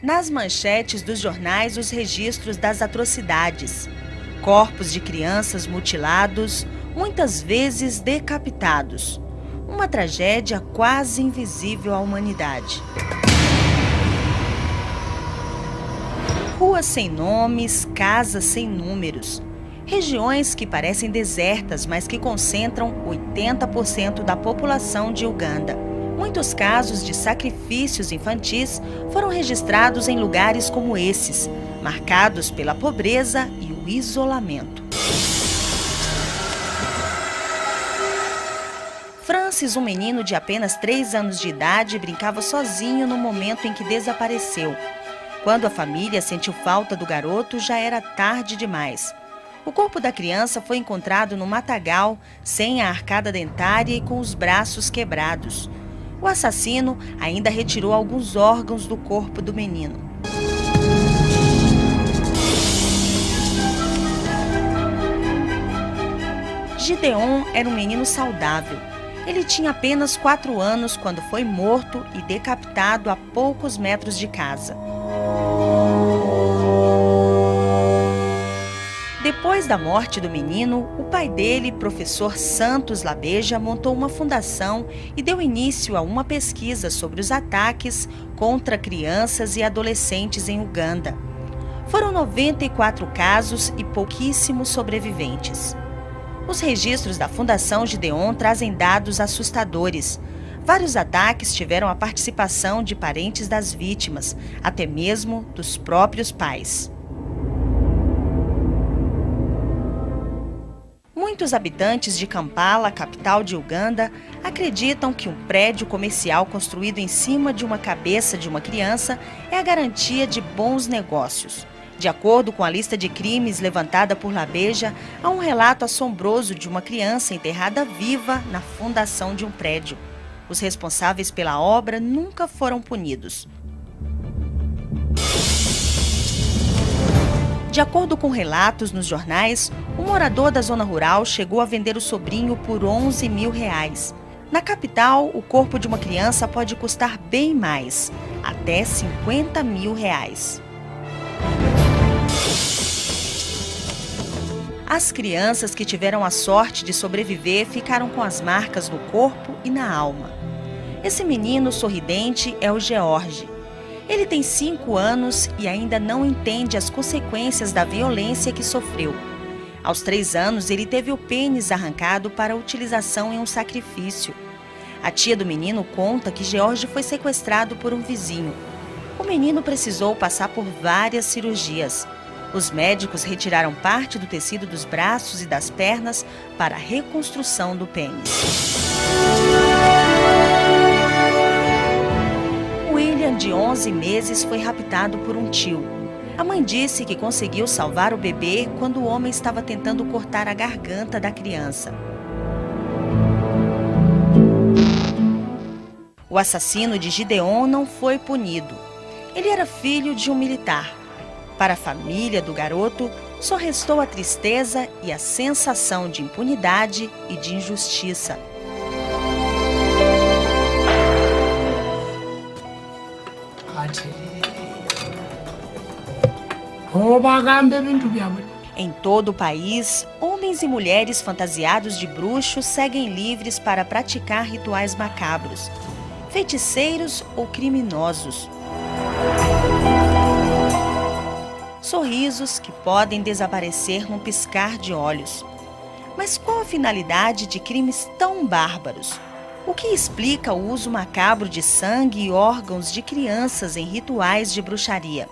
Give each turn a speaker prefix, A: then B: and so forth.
A: Nas manchetes dos jornais, os registros das atrocidades. Corpos de crianças mutilados, muitas vezes decapitados. Uma tragédia quase invisível à humanidade. Ruas sem nomes, casas sem números. Regiões que parecem desertas, mas que concentram 80% da população de Uganda. Muitos casos de sacrifícios infantis foram registrados em lugares como esses, marcados pela pobreza e o isolamento. Francis, um menino de apenas 3 anos de idade, brincava sozinho no momento em que desapareceu. Quando a família sentiu falta do garoto, já era tarde demais. O corpo da criança foi encontrado no matagal, sem a arcada dentária e com os braços quebrados. O assassino ainda retirou alguns órgãos do corpo do menino. Gideon era um menino saudável. Ele tinha apenas 4 anos quando foi morto e decapitado a poucos metros de casa. Depois da morte do menino, o pai dele, professor Santos Labeja, montou uma fundação e deu início a uma pesquisa sobre os ataques contra crianças e adolescentes em Uganda. Foram 94 casos e pouquíssimos sobreviventes. Os registros da Fundação Gideon trazem dados assustadores. Vários ataques tiveram a participação de parentes das vítimas, até mesmo dos próprios pais. Muitos habitantes de Kampala, capital de Uganda, acreditam que um prédio comercial construído em cima de uma cabeça de uma criança é a garantia de bons negócios. De acordo com a lista de crimes levantada por Labeja, há um relato assombroso de uma criança enterrada viva na fundação de um prédio. Os responsáveis pela obra nunca foram punidos. De acordo com relatos nos jornais, um morador da zona rural chegou a vender o sobrinho por R$11 mil. Na capital, o corpo de uma criança pode custar bem mais, até R$50 mil. As crianças que tiveram a sorte de sobreviver ficaram com as marcas no corpo e na alma. Esse menino sorridente é o George. Ele tem 5 anos e ainda não entende as consequências da violência que sofreu. Aos 3 anos, ele teve o pênis arrancado para utilização em um sacrifício. A tia do menino conta que George foi sequestrado por um vizinho. O menino precisou passar por várias cirurgias. Os médicos retiraram parte do tecido dos braços e das pernas para a reconstrução do pênis. William, de 11 meses, foi raptado por um tio. A mãe disse que conseguiu salvar o bebê quando o homem estava tentando cortar a garganta da criança. O assassino de Gideon não foi punido. Ele era filho de um militar. Para a família do garoto, só restou a tristeza e a sensação de impunidade e de injustiça. Em todo o país, homens e mulheres fantasiados de bruxos seguem livres para praticar rituais macabros, feiticeiros ou criminosos. Sorrisos que podem desaparecer num piscar de olhos. Mas qual a finalidade de crimes tão bárbaros? O que explica o uso macabro de sangue e órgãos de crianças em rituais de bruxaria?